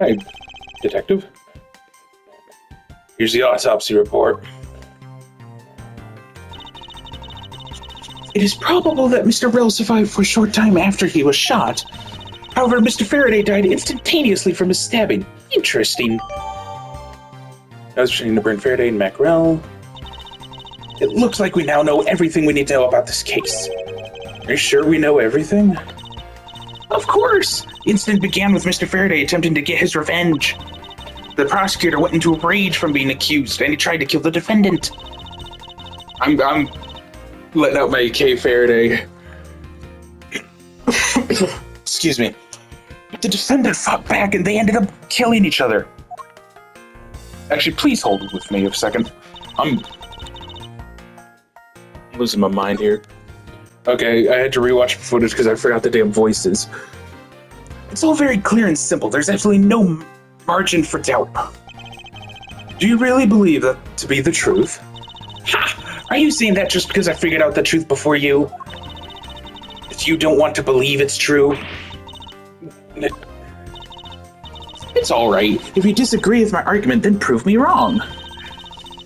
Hi, detective. Here's the autopsy report. It is probable that Mr. Rell survived for a short time after he was shot. However, Mr. Faraday died instantaneously from his stabbing. Interesting. I was trying to Byrne, Faraday, and Mack Rell. It looks like we now know everything we need to know about this case. Are you sure we know everything? Of course! The incident began with Mr. Faraday attempting to get his revenge. The prosecutor went into a rage from being accused, and he tried to kill the defendant. I'm letting out my K Faraday. Excuse me. The defendant fought back, and they ended up killing each other. Actually, please hold with me a second. I'm losing my mind here. Okay, I had to rewatch the footage because I forgot the damn voices. It's all very clear and simple. There's absolutely no margin for doubt. Do you really believe that to be the truth? Ha! Are you saying that just because I figured out the truth before you? That you don't want to believe it's true? It's alright. If you disagree with my argument, then prove me wrong.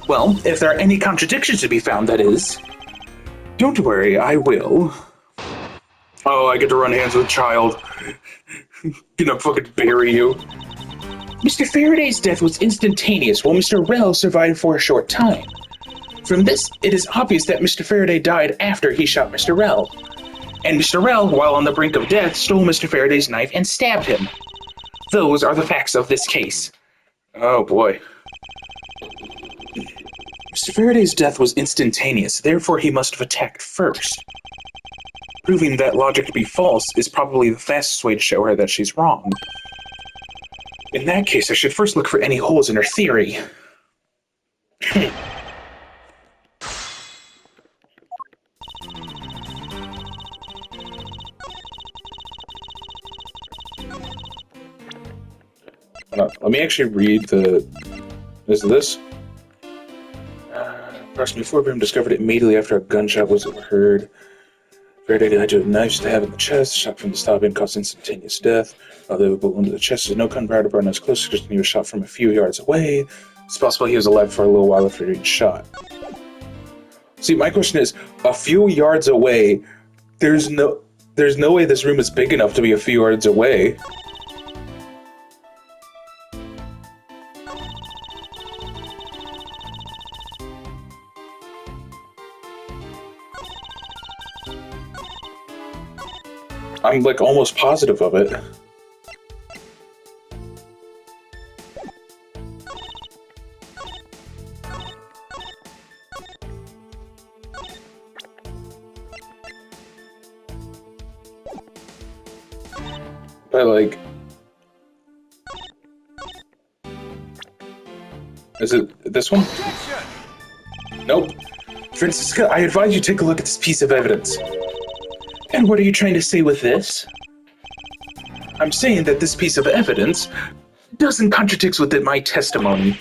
Well, if there are any contradictions to be found, that is. Don't worry, I will. Oh, I get to run hands with a child. Gonna fucking bury you. Mr. Faraday's death was instantaneous, while Mr. Rell survived for a short time. From this, it is obvious that Mr. Faraday died after he shot Mr. Rell. And Mr. Rell, while on the brink of death, stole Mr. Faraday's knife and stabbed him. Those are the facts of this case. Oh boy. Mr. Faraday's death was instantaneous, therefore he must have attacked first. Proving that logic to be false is probably the fastest way to show her that she's wrong. In that case, I should first look for any holes in her theory. Let me actually read the... Is this? Approximately 4 p.m. discovered it immediately after a gunshot was heard. Faraday died to a knife stab in the chest. Shot from the stabbing caused instantaneous death. Although the bullet wound to the chest is no gunpowder to burn as close because he was shot from a few yards away. It's possible he was alive for a little while after being shot. See, my question is, a few yards away, there's no way this room is big enough to be a few yards away. I'm like almost positive of it. But like, is it this one? Nope. Francisca, I advise you take a look at this piece of evidence. And what are you trying to say with this? I'm saying that this piece of evidence doesn't contradict with my testimony.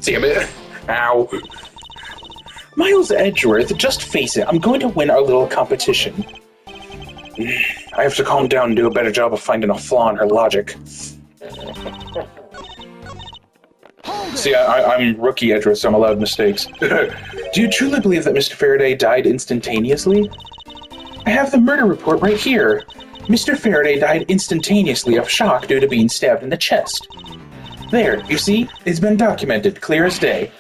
Damn it. Ow. Miles Edgeworth, just face it, I'm going to win our little competition. I have to calm down and do a better job of finding a flaw in her logic. See, I'm rookie Edgeworth, so I'm allowed mistakes. Do you truly believe that Mr. Faraday died instantaneously? I have the murder report right here. Mr. Faraday died instantaneously of shock due to being stabbed in the chest. There, you see? It's been documented, clear as day.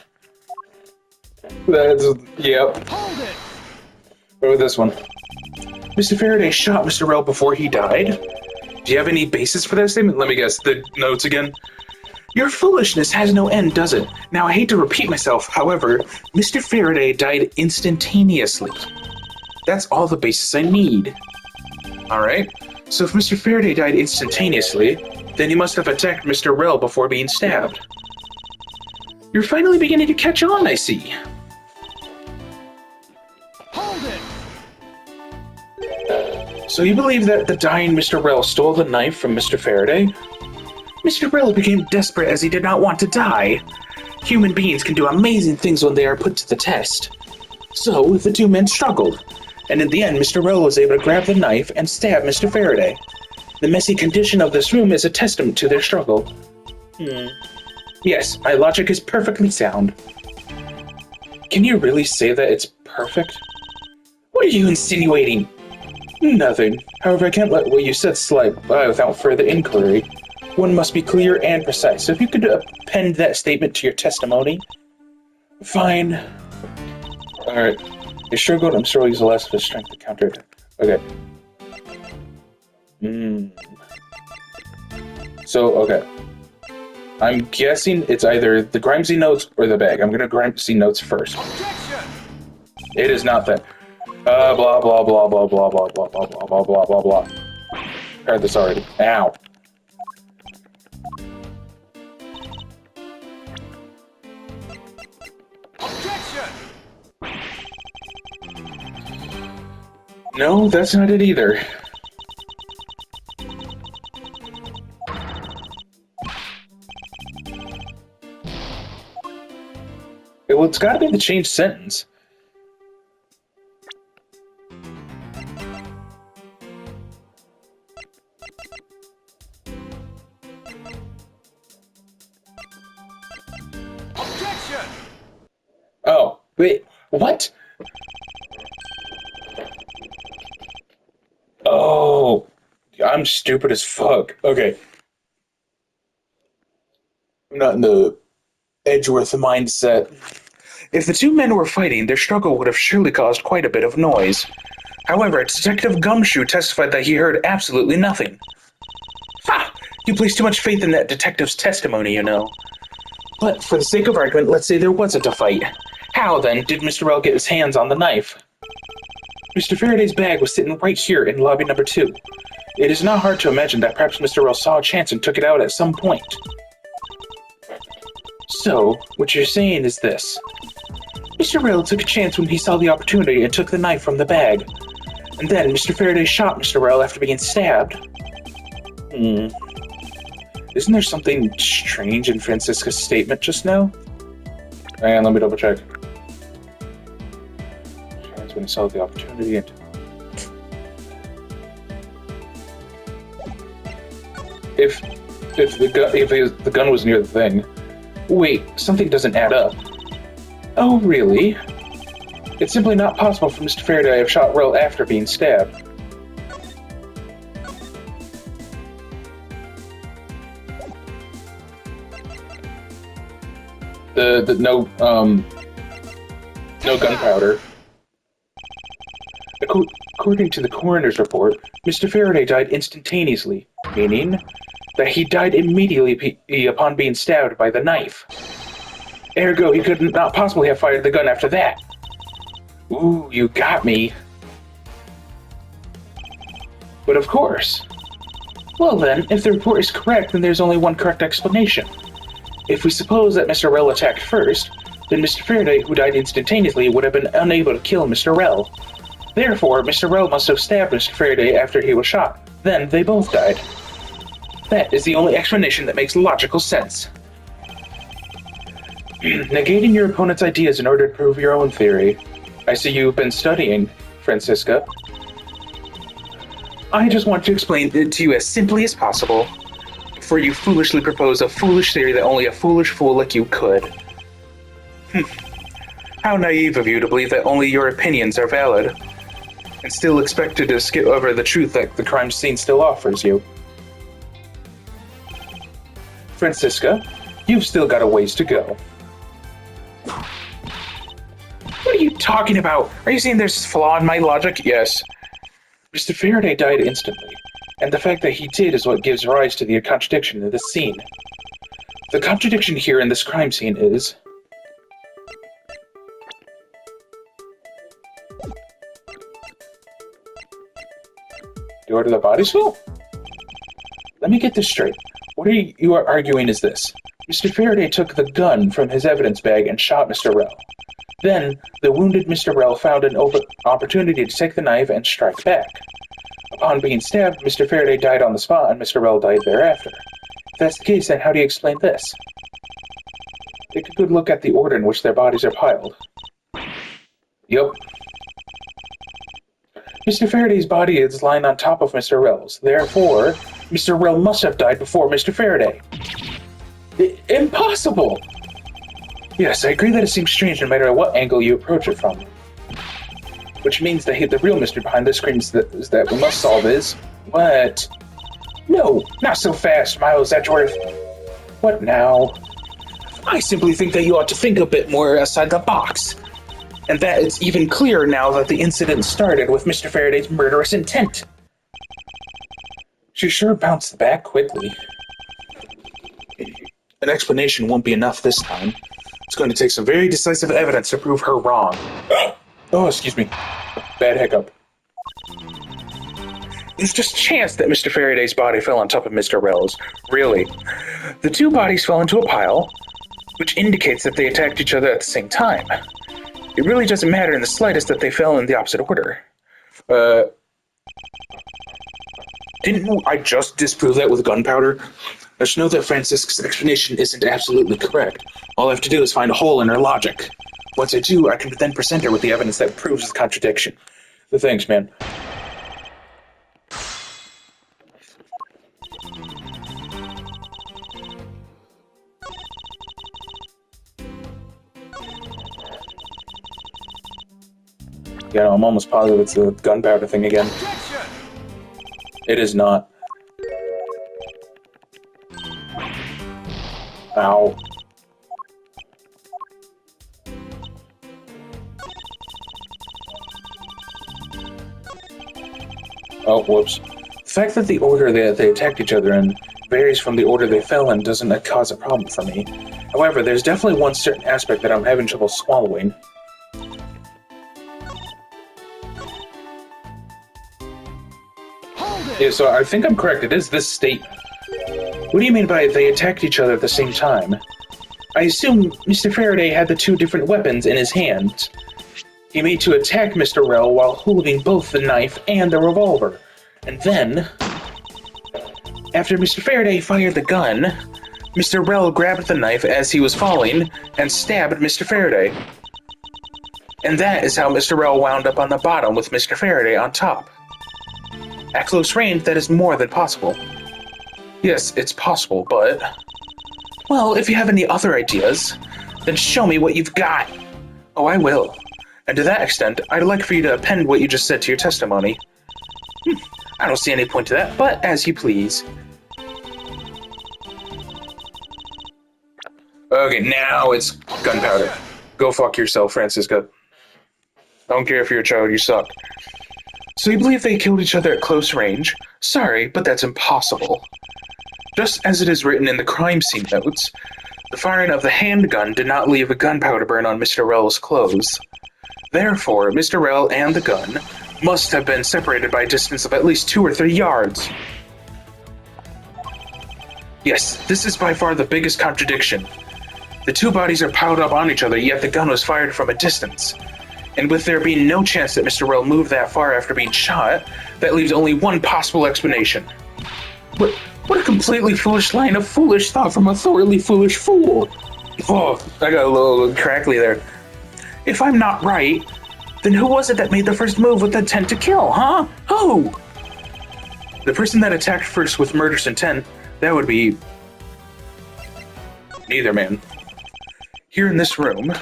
That's, yep. Hold it! What about this one? Mr. Faraday shot Mr. Rell before he died? Do you have any basis for that statement? Let me guess, the notes again. Your foolishness has no end, does it? Now, I hate to repeat myself, however, Mr. Faraday died instantaneously. That's all the basis I need. Alright, so if Mr. Faraday died instantaneously, then he must have attacked Mr. Rell before being stabbed. You're finally beginning to catch on, I see. Hold it! So you believe that the dying Mr. Rell stole the knife from Mr. Faraday? Mr. Rell became desperate as he did not want to die. Human beings can do amazing things when they are put to the test. So, the two men struggled. And in the end, Mr. Rell was able to grab the knife and stab Mr. Faraday. The messy condition of this room is a testament to their struggle. Yes, my logic is perfectly sound. Can you really say that it's perfect? What are you insinuating? Nothing. However, I can't let what you said slide by without further inquiry. One must be clear and precise. So if you could append that statement to your testimony. Fine. Alright. He struggled and still used the last of his strength to counter it. Okay. So, okay. I'm guessing it's either the Grimesy notes or the bag. I'm gonna Grimesy notes first. It is not that. Blah, blah, blah, blah, blah, blah, blah, blah, blah, blah, blah, blah, blah. Heard this already. Ow. No, that's not it either. Well, it's gotta be the changed sentence. Objection! Oh, wait, what? Oh, I'm stupid as fuck. Okay. I'm not in the Edgeworth mindset. If the two men were fighting, their struggle would have surely caused quite a bit of noise. However, Detective Gumshoe testified that he heard absolutely nothing. Ha! You place too much faith in that detective's testimony, you know. But for the sake of argument, let's say there wasn't a fight. How, then, did Mr. Rell get his hands on the knife? Mr. Faraday's bag was sitting right here in lobby number 2. It is not hard to imagine that perhaps Mr. Rell saw a chance and took it out at some point. So, what you're saying is this. Mr. Rell took a chance when he saw the opportunity and took the knife from the bag. And then Mr. Faraday shot Mr. Rell after being stabbed. Isn't there something strange in Francisca's statement just now? Hang on, let me double check. Chance when he saw the opportunity and... If the gun was near the thing... Wait, something doesn't add up. Oh, really? It's simply not possible for Mr. Faraday to have shot Rell after being stabbed. No gunpowder. According to the coroner's report, Mr. Faraday died instantaneously, meaning that he died immediately upon being stabbed by the knife. Ergo, he could not possibly have fired the gun after that. Ooh, you got me. But of course. Well then, if the report is correct, then there's only one correct explanation. If we suppose that Mr. Rell attacked first, then Mr. Faraday, who died instantaneously, would have been unable to kill Mr. Rell. Therefore, Mr. Rell must have stabbed Mr. Faraday after he was shot. Then they both died. That is the only explanation that makes logical sense. Negating your opponent's ideas in order to prove your own theory. I see you've been studying, Francisca. I just want to explain it to you as simply as possible, before you foolishly propose a foolish theory that only a foolish fool like you could. How naive of you to believe that only your opinions are valid, and still expected to skip over the truth that the crime scene still offers you. Francisca, you've still got a ways to go. What are you talking about? Are you saying there's a flaw in my logic? Yes. Mr. Faraday died instantly, and the fact that he did is what gives rise to the contradiction in this scene. The contradiction here in this crime scene is... You order the body swap? Let me get this straight. What you are arguing is this. Mr. Faraday took the gun from his evidence bag and shot Mr. Rell. Then, the wounded Mr. Rell found an opportunity to take the knife and strike back. Upon being stabbed, Mr. Faraday died on the spot and Mr. Rell died thereafter. If that's the case, then how do you explain this? Take a good look at the order in which their bodies are piled. Yup. Mr. Faraday's body is lying on top of Mr. Rell's. Therefore, Mr. Rell must have died before Mr. Faraday. Impossible! Yes, I agree that it seems strange no matter what angle you approach it from. Which means the real mystery behind this screen is that we must solve is... What? No, not so fast, Miles Edgeworth. What now? I simply think that you ought to think a bit more outside the box. And that it's even clearer now that the incident started with Mr. Faraday's murderous intent. She sure bounced back quickly. An explanation won't be enough this time. It's going to take some very decisive evidence to prove her wrong. Oh, excuse me. Bad hiccup. It's just chance that Mr. Faraday's body fell on top of Mr. Rell's. Really. The two bodies fell into a pile, which indicates that they attacked each other at the same time. It really doesn't matter in the slightest that they fell in the opposite order. Didn't I just disprove that with gunpowder? I should know that Francisca's explanation isn't absolutely correct. All I have to do is find a hole in her logic. Once I do, I can then present her with the evidence that proves the contradiction. So thanks, man. Yeah, no, I'm almost positive it's the gunpowder thing again. It is not. Ow. Oh, whoops. The fact that the order that they attacked each other in varies from the order they fell in doesn't cause a problem for me. However, there's definitely one certain aspect that I'm having trouble swallowing. Yeah, so I think I'm correct. It is this statement. What do you mean by they attacked each other at the same time? I assume Mr. Faraday had the two different weapons in his hand. He made to attack Mr. Rell while holding both the knife and the revolver. And then, after Mr. Faraday fired the gun, Mr. Rell grabbed the knife as he was falling and stabbed Mr. Faraday. And that is how Mr. Rell wound up on the bottom with Mr. Faraday on top. At close range, that is more than possible. Yes, it's possible, but... Well, if you have any other ideas, then show me what you've got. Oh, I will. And to that extent, I'd like for you to append what you just said to your testimony. I don't see any point to that, but as you please. Okay, now it's gunpowder. Go fuck yourself, Francisca. I don't care if you're a child, you suck. So you believe they killed each other at close range? Sorry, but that's impossible. Just as it is written in the crime scene notes, the firing of the handgun did not leave a gunpowder burn on Mr. Rell's clothes. Therefore, Mr. Rell and the gun must have been separated by a distance of at least 2 or 3 yards. Yes, this is by far the biggest contradiction. The two bodies are piled up on each other, yet the gun was fired from a distance. And with there being no chance that Mr. Rell moved that far after being shot, that leaves only one possible explanation. What a completely foolish line of foolish thought from a thoroughly foolish fool. Oh, I got a little crackly there. If I'm not right, then who was it that made the first move with the intent to kill, huh? Who? The person that attacked first with murderous intent, that would be... neither man. Here in this room,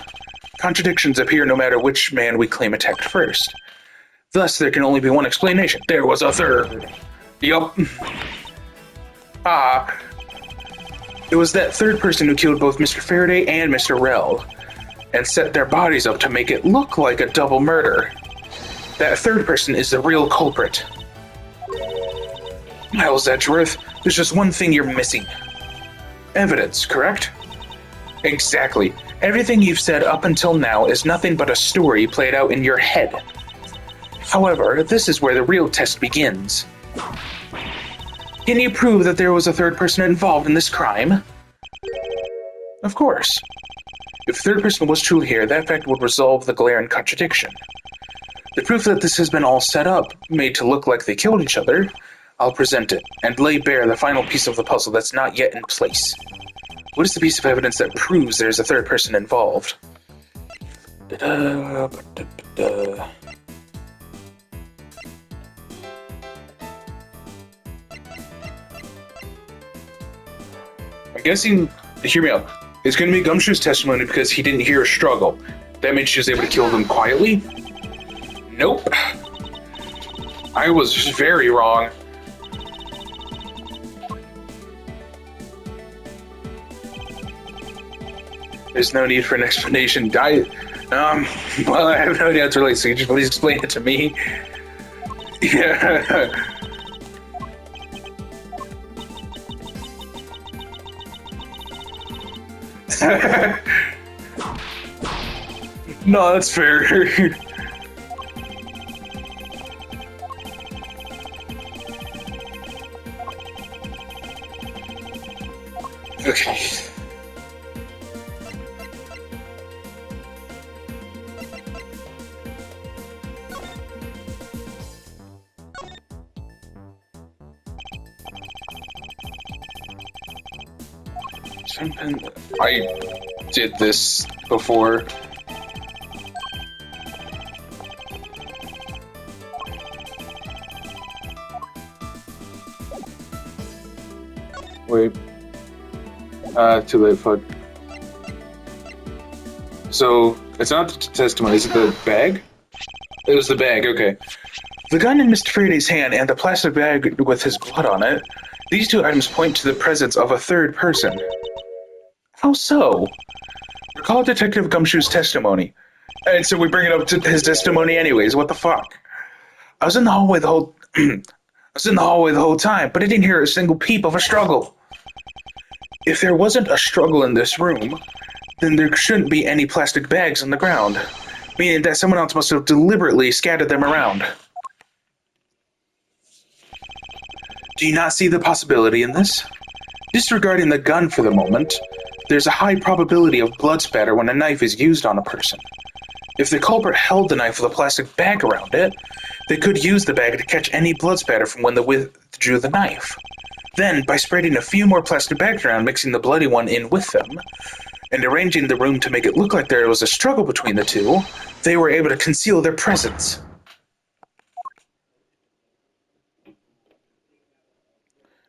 contradictions appear no matter which man we claim attacked first. Thus, there can only be one explanation. There was a third. Yup. It was that third person who killed both Mr. Faraday and Mr. Rell, and set their bodies up to make it look like a double murder. That third person is the real culprit. Miles Edgeworth, there's just one thing you're missing. Evidence, correct? Exactly. Everything you've said up until now is nothing but a story played out in your head. However, this is where the real test begins. Can you prove that there was a third person involved in this crime? Of course. If the third person was truly here, that fact would resolve the glaring contradiction. The proof that this has been all set up, made to look like they killed each other, I'll present it, and lay bare the final piece of the puzzle that's not yet in place. What is the piece of evidence that proves there's a third person involved? I'm guessing Hear me out. It's going to be Gumshoe's testimony because he didn't hear a struggle. That means she was able to kill them quietly? Nope. I was very wrong. There's no need for an explanation. Well, I have no idea how to relate, so you just please explain it to me. Yeah. No, that's fair. Okay. I did this before. Wait. Too late, fuck. So, it's not the testimony, is it the bag? It was the bag, okay. The gun in Mr. Faraday's hand and the plastic bag with his blood on it, these two items point to the presence of a third person. How so? Recall Detective Gumshoe's testimony. And so we bring it up to his testimony anyways, what the fuck? I was in the hallway the whole time, but I didn't hear a single peep of a struggle. If there wasn't a struggle in this room, then there shouldn't be any plastic bags on the ground, meaning that someone else must have deliberately scattered them around. Do you not see the possibility in this? Disregarding the gun for the moment, there's a high probability of blood spatter when a knife is used on a person. If the culprit held the knife with a plastic bag around it, they could use the bag to catch any blood spatter from when they withdrew the knife. Then, by spreading a few more plastic bags around, mixing the bloody one in with them, and arranging the room to make it look like there was a struggle between the two, they were able to conceal their presence.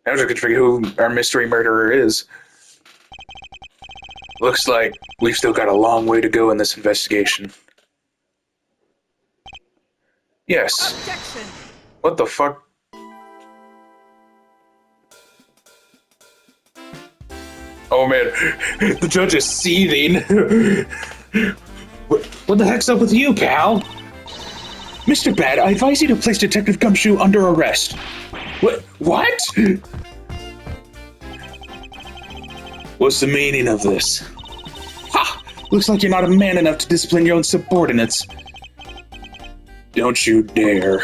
Now we can figure who our mystery murderer is. Looks like we've still got a long way to go in this investigation. Yes. Objection. What the fuck? Oh man, the judge is seething. What the heck's up with you, pal? Mr. Bad, I advise you to place Detective Gumshoe under arrest. What? What's the meaning of this? Ha! Looks like you're not a man enough to discipline your own subordinates. Don't you dare.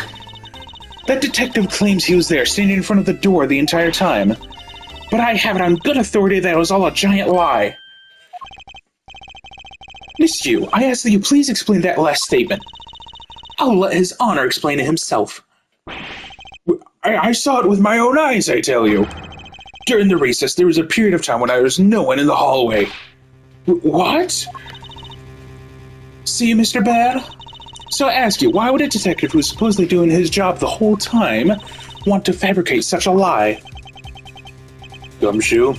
That detective claims he was there, standing in front of the door the entire time. But I have it on good authority that it was all a giant lie. Miss Yu, I ask that you please explain that last statement. I'll let His Honor explain it himself. I saw it with my own eyes, I tell you. During the recess, there was a period of time when there was no one in the hallway. What? See, Mr. Bad? So I ask you, why would a detective who's supposedly doing his job the whole time want to fabricate such a lie? Gumshoe,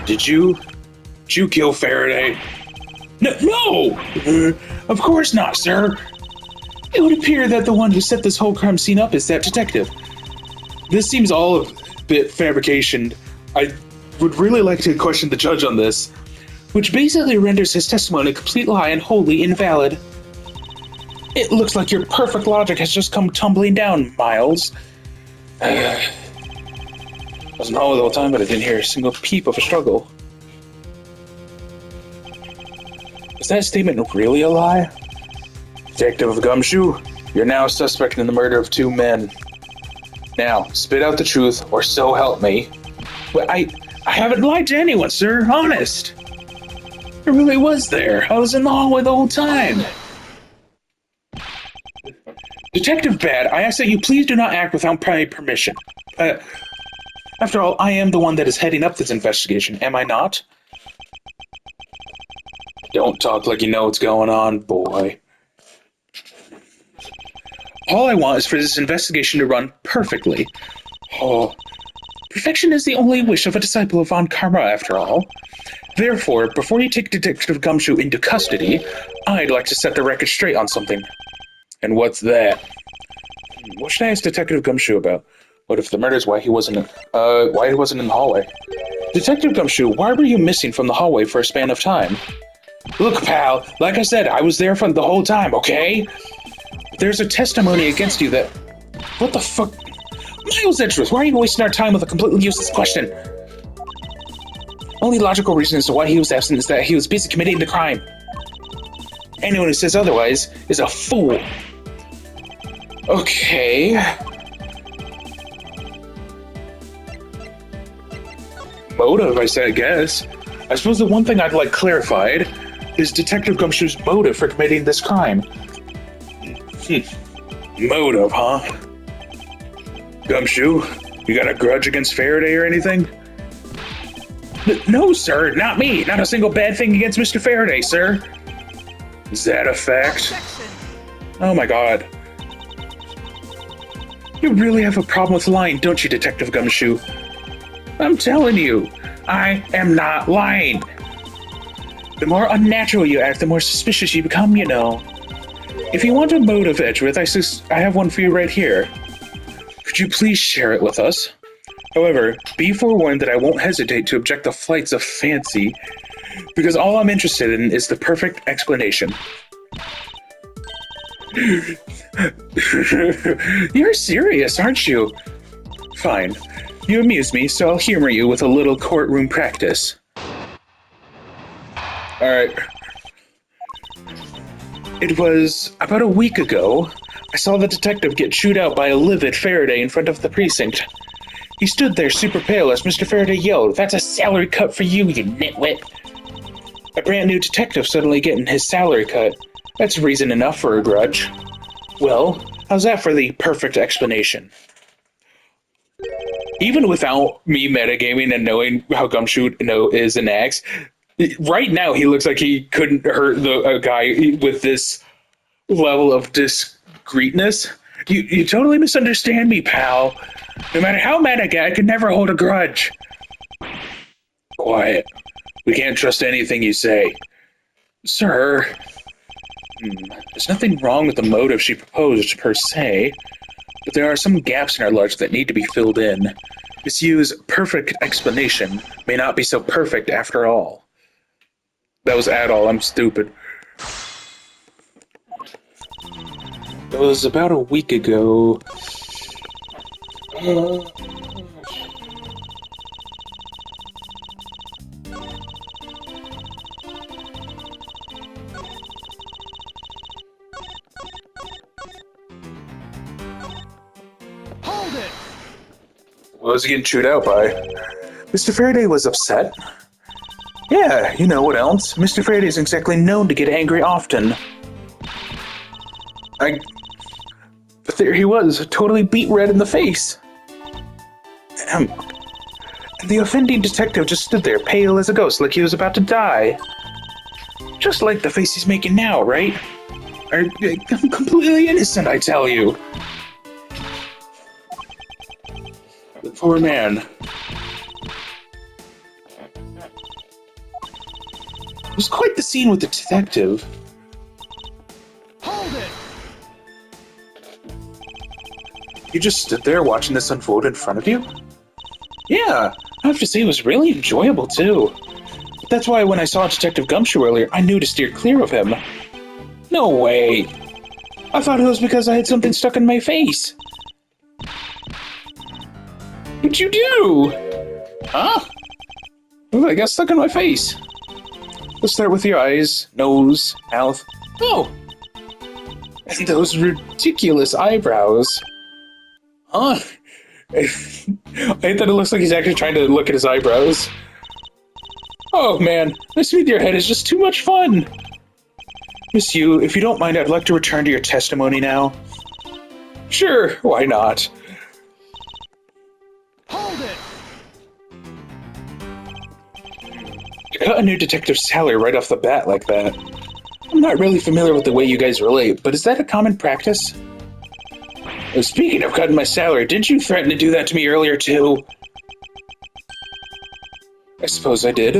did you kill Faraday? No! Of course not, sir. It would appear that the one who set this whole crime scene up is that detective. This seems all a bit fabrication. I would really like to question the judge on this, which basically renders his testimony a complete lie and wholly invalid. It looks like your perfect logic has just come tumbling down, Miles. I was in the hallway the whole time, but I didn't hear a single peep of a struggle. Is that statement really a lie? Detective Gumshoe, you're now a suspect in the murder of 2 men. Now, spit out the truth, or so help me. But I haven't lied to anyone, sir. Honest. I really was there. I was in the hallway the whole time. Detective Bad, I ask that you please do not act without my permission. After all, I am the one that is heading up this investigation, am I not? Don't talk like you know what's going on, boy. All I want is for this investigation to run perfectly. Oh, Perfection is the only wish of a disciple of Von Karma, after all. Therefore, before you take Detective Gumshoe into custody, I'd like to set the record straight on something. And what's that? What should I ask Detective Gumshoe about? What if the murder's why he wasn't in the hallway? Detective Gumshoe, why were you missing from the hallway for a span of time? Look, pal, like I said, I was there for the whole time, okay? There's a testimony against you that... What the fuck? Miles Edgeworth, why are you wasting our time with a completely useless question? Only logical reason as to why he was absent is that he was busy committing the crime. Anyone who says otherwise is a fool. Okay. Motive, I guess. I suppose the one thing I'd like clarified is Detective Gumshoe's motive for committing this crime. Motive, huh? Gumshoe, you got a grudge against Faraday or anything? No, sir, not me. Not a single bad thing against Mr. Faraday, sir. Is that a fact? Oh my god. You really have a problem with lying, don't you, Detective Gumshoe? I'm telling you, I am not lying. The more unnatural you act, the more suspicious you become, you know. If you want a motive, Edgeworth, I have one for you right here. Could you please share it with us? However, be forewarned that I won't hesitate to object the flights of fancy, because all I'm interested in is the perfect explanation. You're serious, aren't you? Fine. You amuse me, so I'll humor you with a little courtroom practice. Alright. It was about a week ago. I saw the detective get chewed out by a livid Faraday in front of the precinct. He stood there super pale as Mr. Faraday yelled, "That's a salary cut for you, you nitwit." A brand new detective suddenly getting his salary cut. That's reason enough for a grudge. Well, how's that for the perfect explanation? Even without me metagaming and knowing how Gumshoe is and acts, right now he looks like he couldn't hurt a guy with this level of discreetness. You totally misunderstand me, pal. No matter how mad I get, I could never hold a grudge. Quiet. We can't trust anything you say. Sir. There's nothing wrong with the motive she proposed, per se, but there are some gaps in our logic that need to be filled in. Miss Yu's perfect explanation may not be so perfect after all. That was at all. I'm stupid. It was about a week ago. Hold it! What was he getting chewed out by? Mr. Faraday was upset. Yeah, you know what else? Mr. Faraday isn't exactly known to get angry often. But there he was, totally beat red in the face. And the offending detective just stood there, pale as a ghost, like he was about to die. Just like the face he's making now, right? I'm completely innocent, I tell you. The poor man. It was quite the scene with the detective. Hold it! You just stood there watching this unfold in front of you? Yeah, I have to say it was really enjoyable too. That's why when I saw Detective Gumshoe earlier, I knew to steer clear of him. No way. I thought it was because I had something stuck in my face. What'd you do? Huh? Well, I got stuck in my face. Let's start with your eyes, nose, mouth. Oh! And those ridiculous eyebrows. Huh? I hate that it looks like he's actually trying to look at his eyebrows. Oh man, messing with your head is just too much fun. Miss Yu, if you don't mind, I'd like to return to your testimony now. Sure, why not? Hold it! You cut a new detective's salary right off the bat like that. I'm not really familiar with the way you guys relate, but is that a common practice? Speaking of cutting my salary, didn't you threaten to do that to me earlier too? I suppose I did.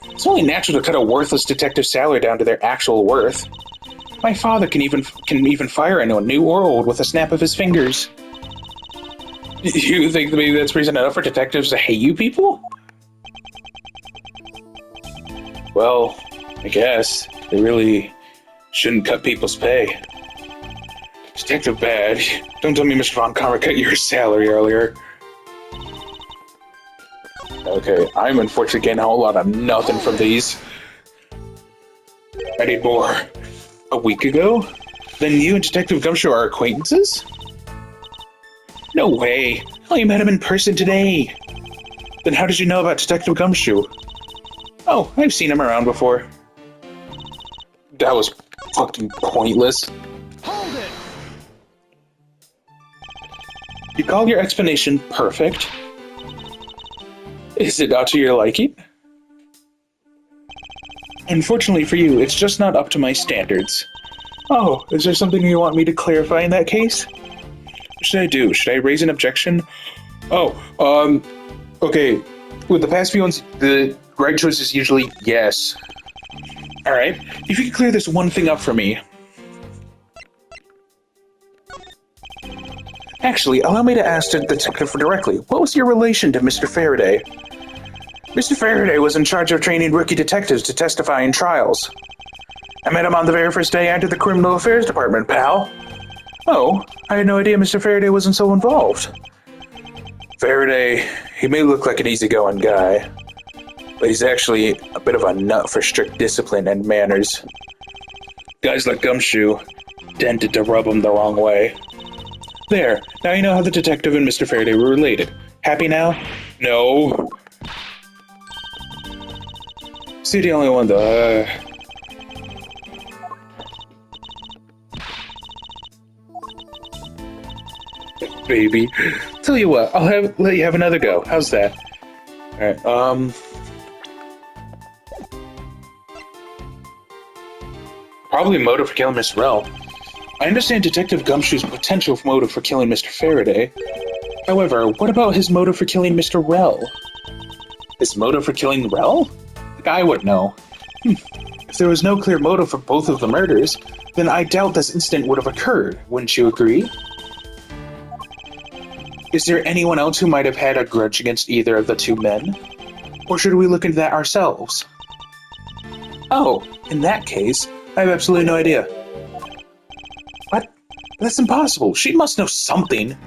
It's only natural to cut a worthless detective's salary down to their actual worth. My father can even fire anyone, new or old, with a snap of his fingers. You think maybe that's reason enough for detectives to hate you people? Well, I guess they really shouldn't cut people's pay. Detective Bad, don't tell me Mr. Von Karma cut your salary earlier. Okay, I'm unfortunately getting a whole lot of nothing from these. I need more. A week ago? Then you and Detective Gumshoe are acquaintances? No way. I only met him in person today. Then how did you know about Detective Gumshoe? Oh, I've seen him around before. That was fucking pointless. Hold it! You call your explanation perfect? Is it not to your liking? Unfortunately for you, it's just not up to my standards. Oh, is there something you want me to clarify in that case? What should I do? Should I raise an objection? Okay. With the past few ones, the right choice is usually yes. Alright, if you could clear this one thing up for me. Actually, allow me to ask the detective directly. What was your relation to Mr. Faraday? Mr. Faraday was in charge of training rookie detectives to testify in trials. I met him on the very first day I entered the Criminal Affairs Department, pal. Oh, I had no idea Mr. Faraday wasn't so involved. Faraday, he may look like an easygoing guy, but he's actually a bit of a nut for strict discipline and manners. Guys like Gumshoe tended to rub him the wrong way. There, now you know how the detective and Mr. Faraday were related. Happy now? No. See, the only one though. Baby. Tell you what, let you have another go. How's that? Alright, probably motive for killing Miss Rell. I understand Detective Gumshoe's potential motive for killing Mr. Faraday. However, what about his motive for killing Mr. Rell? His motive for killing Rell? I would know. If there was no clear motive for both of the murders, then I doubt this incident would have occurred, wouldn't you agree? Is there anyone else who might have had a grudge against either of the two men? Or should we look into that ourselves? Oh, in that case, I have absolutely no idea. What? That's impossible. She must know something.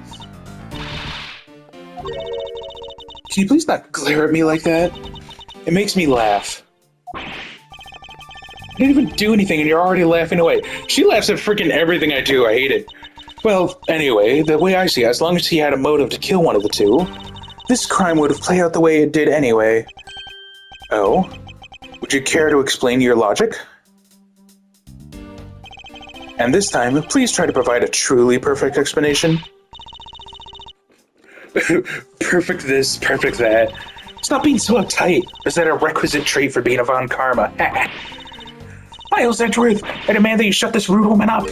Can you please not glare at me like that? It makes me laugh. I didn't even do anything and you're already laughing away. She laughs at freaking everything I do. I hate it. Well, anyway, the way I see it, as long as he had a motive to kill one of the two, this crime would have played out the way it did anyway. Oh? Would you care to explain your logic? And this time, please try to provide a truly perfect explanation. Perfect this, perfect that. Stop being so uptight. Is that a requisite trait for being a Von Karma? Miles Edgeworth, I demand that you shut this rude woman up.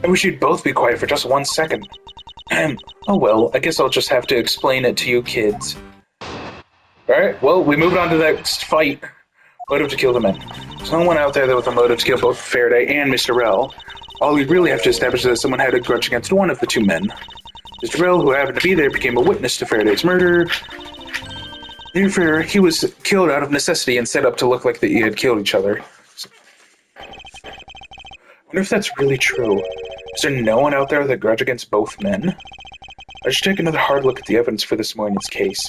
I wish you'd both be quiet for just 1 second. Oh well, I guess I'll just have to explain it to you kids. Alright, well, we moved on to the next fight. Motive to kill the men. There's no one out there with a motive to kill both Faraday and Mr. Rell. All we really have to establish is that someone had a grudge against one of the two men. Mr. Rell, who happened to be there, became a witness to Faraday's murder. Therefore, he was killed out of necessity and set up to look like they had killed each other. I wonder if that's really true. Is there no one out there with a grudge against both men? I should take another hard look at the evidence for this morning's case.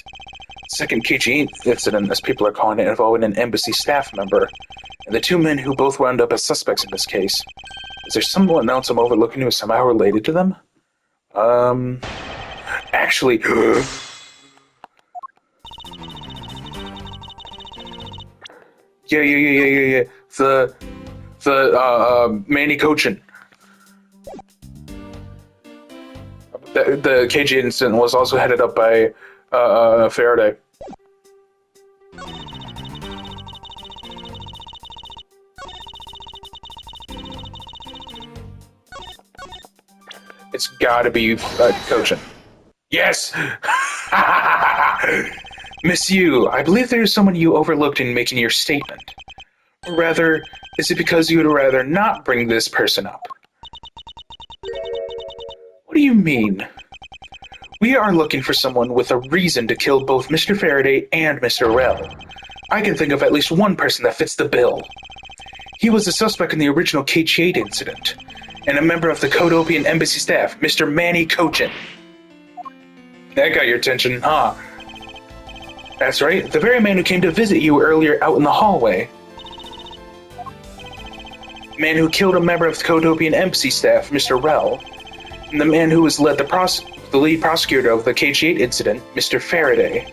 Second KG incident, as people are calling it, involving an embassy staff member, and the two men who both wound up as suspects in this case. Is there someone else I'm overlooking who is somehow related to them? Actually... Yeah. The Manny Cochin. The KG incident was also headed up by, Faraday. It's gotta be, Cochin. Yes! Miss Yu, I believe there is someone you overlooked in making your statement. Or rather, is it because you would rather not bring this person up? What do you mean? We are looking for someone with a reason to kill both Mr. Faraday and Mr. Rell. I can think of at least one person that fits the bill. He was a suspect in the original KG8 incident, and a member of the Codopian embassy staff, Mr. Manny Cochin. That got your attention, huh? That's right, the very man who came to visit you earlier out in the hallway. The man who killed a member of the Codopian embassy staff, Mr. Rell, and the man who was the lead prosecutor of the KG8 incident, Mr. Faraday.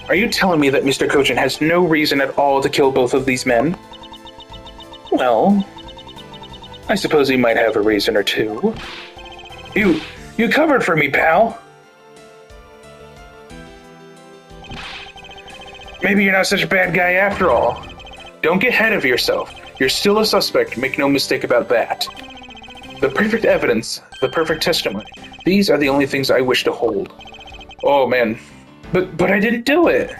Are you telling me that Mr. Cochin has no reason at all to kill both of these men? Well, I suppose he might have a reason or two. You covered for me, pal. Maybe you're not such a bad guy after all. Don't get ahead of yourself. You're still a suspect, make no mistake about that. The perfect evidence, the perfect testimony, these are the only things I wish to hold. Oh man, but I didn't do it.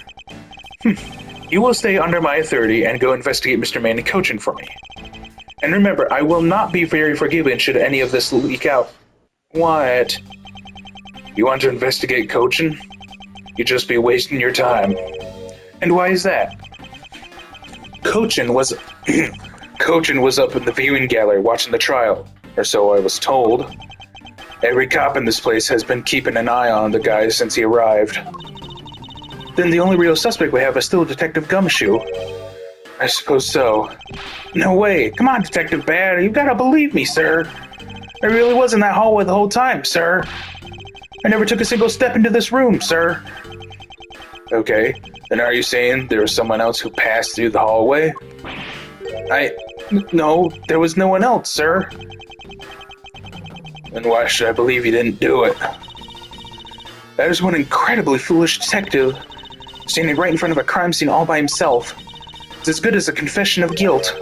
You will stay under my authority and go investigate Mr. Manny Cochin for me. And remember, I will not be very forgiving should any of this leak out. What? You want to investigate Cochin? You'd just be wasting your time. And why is that? Cochin was up in the viewing gallery watching the trial, or so I was told. Every cop in this place has been keeping an eye on the guy since he arrived. Then the only real suspect we have is still Detective Gumshoe. I suppose so. No way. Come on, Detective Bad. You've got to believe me, sir. I really was in that hallway the whole time, sir. I never took a single step into this room, sir. Okay. Then are you saying there was someone else who passed through the hallway? No, there was no one else, sir. Then why should I believe you didn't do it? That is one incredibly foolish detective, standing right in front of a crime scene all by himself. It's as good as a confession of guilt.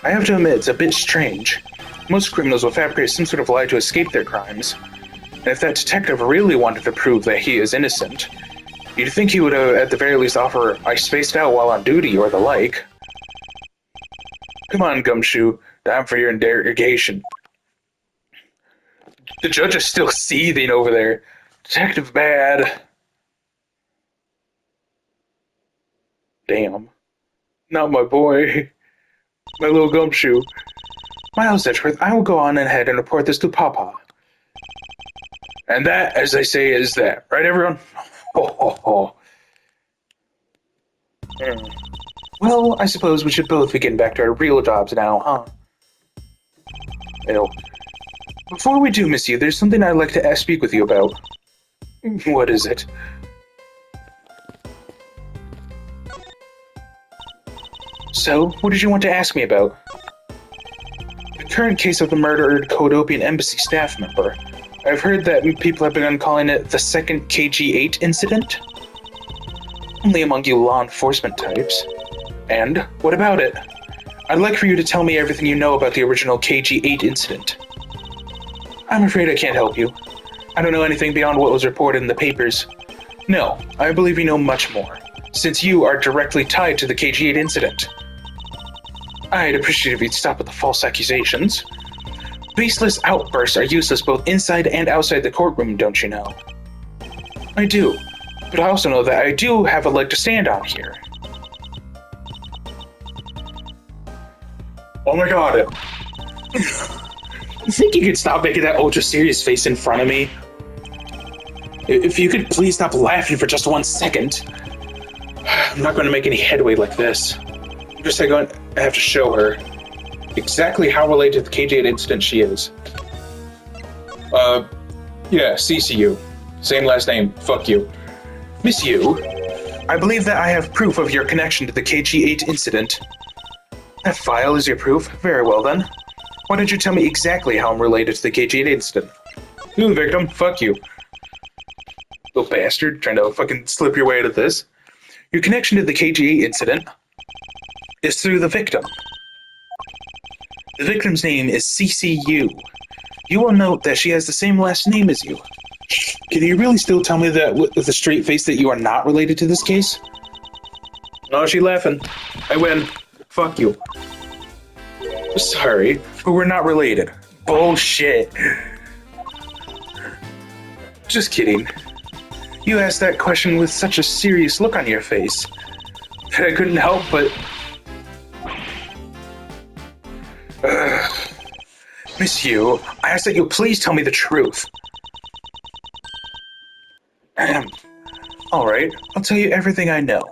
I have to admit, it's a bit strange. Most criminals will fabricate some sort of lie to escape their crimes. And if that detective really wanted to prove that he is innocent, you'd think he would at the very least offer, "I spaced out while on duty," or the like. Come on, Gumshoe. Time for your interrogation. The judge is still seething over there. Detective Bad. Damn. Not my boy. My little Gumshoe. Miles Edgeworth, I will go on ahead and report this to Papa. And that, as they say, is that. Right, everyone? Ho, ho, ho. Well, I suppose we should both be getting back to our real jobs now, huh? Well, before we do, Miss Yu, there's something I'd like to speak with you about. What is it? So, what did you want to ask me about? The current case of the murdered Codopian embassy staff member. I've heard that people have begun calling it the second KG8 incident. Only among you law enforcement types. And, what about it? I'd like for you to tell me everything you know about the original KG8 incident. I'm afraid I can't help you. I don't know anything beyond what was reported in the papers. No, I believe you know much more, since you are directly tied to the KG8 incident. I'd appreciate if you'd stop with the false accusations. Baseless outbursts are useless both inside and outside the courtroom, don't you know? I do, but I also know that I do have a leg to stand on here. Oh my god. You think you could stop making that ultra serious face in front of me? If you could please stop laughing for just 1 second. I'm not going to make any headway like this. I'm just going to have to show her exactly how related to the KG8 incident she is. Yeah, CCU. Same last name, fuck you. Miss Yu, I believe that I have proof of your connection to the KG8 incident. That file is your proof? Very well then. Why don't you tell me exactly how I'm related to the KG8 incident? You the victim, fuck you. Little bastard, trying to fucking slip your way out of this. Your connection to the KG8 incident is through the victim. The victim's name is CCU. You will note that she has the same last name as you. Can you really still tell me that with a straight face that you are not related to this case? No, she laughing. I win. Fuck you. Sorry, but we're not related. Bullshit. Just kidding. You asked that question with such a serious look on your face that I couldn't help but... Miss Yu, I ask that you please tell me the truth. Alright, I'll tell you everything I know.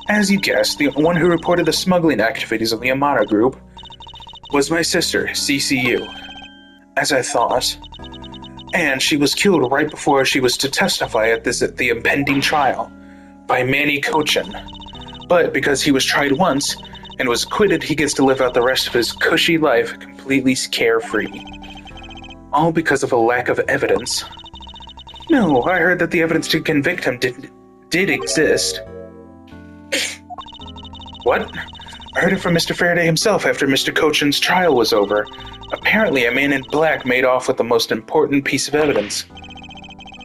As you guessed, the one who reported the smuggling activities of the Amano group was my sister, CCU, as I thought. And she was killed right before she was to testify at the impending trial by Manny Cochin. But because he was tried once and was acquitted, he gets to live out the rest of his cushy life completely carefree. All because of a lack of evidence. No, I heard that the evidence to convict him did exist. What? I heard it from Mr. Faraday himself after Mr. Cochin's trial was over. Apparently, a man in black made off with the most important piece of evidence.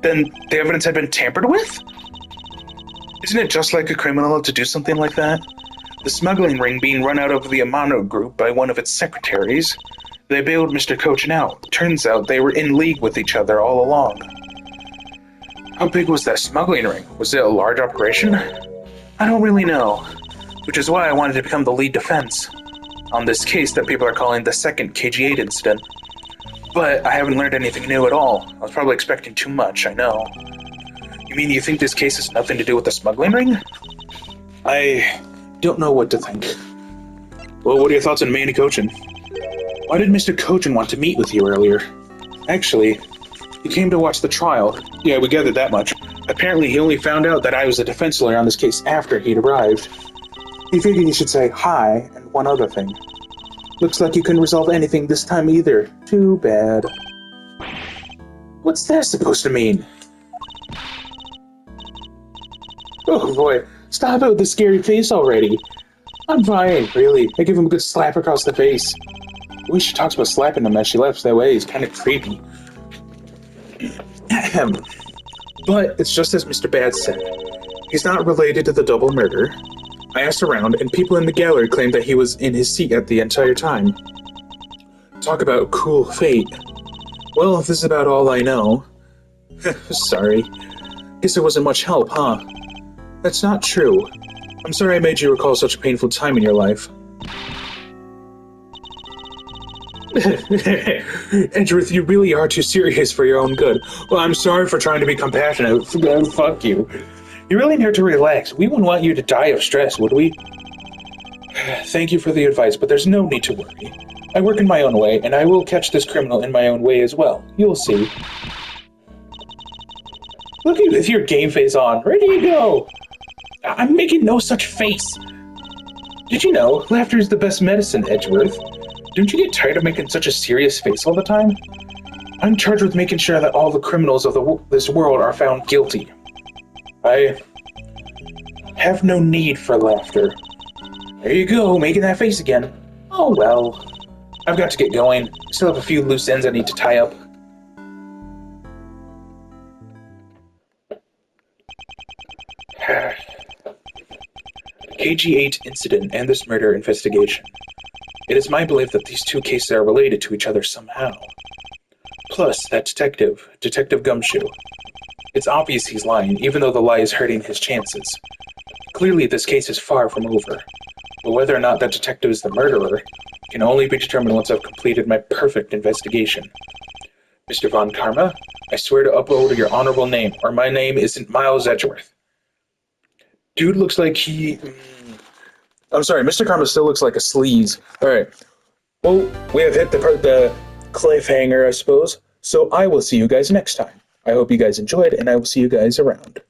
Then the evidence had been tampered with? Isn't it just like a criminal to do something like that? The smuggling ring being run out of the Amano group by one of its secretaries. They bailed Mr. Cochin out. Turns out they were in league with each other all along. How big was that smuggling ring? Was it a large operation? I don't really know. Which is why I wanted to become the lead defense on this case that people are calling the second KG-8 incident. But I haven't learned anything new at all. I was probably expecting too much, I know. You mean you think this case has nothing to do with the smuggling ring? I don't know what to think. Well, what are your thoughts on Manny Cochin? Why did Mr. Cochin want to meet with you earlier? Actually, he came to watch the trial. Yeah, we gathered that much. Apparently, he only found out that I was a defense lawyer on this case after he'd arrived. He figured he should say hi and one other thing. Looks like you couldn't resolve anything this time either. Too bad. What's that supposed to mean? Oh boy, stop it with the scary face already. I'm fine, really. I give him a good slap across the face. The way she talks about slapping him as she laughs that way is kind of creepy. But it's just as Mr. Bad said. He's not related to the double murder. I asked around, and people in the gallery claimed that he was in his seat at the entire time. Talk about cruel fate. Well, this is about all I know. Sorry. Guess it wasn't much help, huh? That's not true. I'm sorry I made you recall such a painful time in your life. Edgeworth, you really are too serious for your own good. Well, I'm sorry for trying to be compassionate. Fuck you. You really need to relax. We wouldn't want you to die of stress, would we? Thank you for the advice, but there's no need to worry. I work in my own way, and I will catch this criminal in my own way as well. You'll see. Look at you with your game face on. Ready to go. I'm making no such face. Did you know, laughter is the best medicine, Edgeworth? Don't you get tired of making such a serious face all the time? I'm charged with making sure that all the criminals of this world are found guilty. I have no need for laughter. There you go, making that face again. Oh well. I've got to get going. I still have a few loose ends I need to tie up. KG-8 incident and this murder investigation. It is my belief that these two cases are related to each other somehow. Plus, that detective, Detective Gumshoe. It's obvious he's lying, even though the lie is hurting his chances. Clearly, this case is far from over. But whether or not that detective is the murderer can only be determined once I've completed my perfect investigation. Mr. Von Karma, I swear to uphold your honorable name, or my name isn't Miles Edgeworth. Dude looks like he... I'm sorry, Mr. Karma still looks like a sleaze. Alright. Well, we have hit the cliffhanger, I suppose. So I will see you guys next time. I hope you guys enjoyed, and I will see you guys around.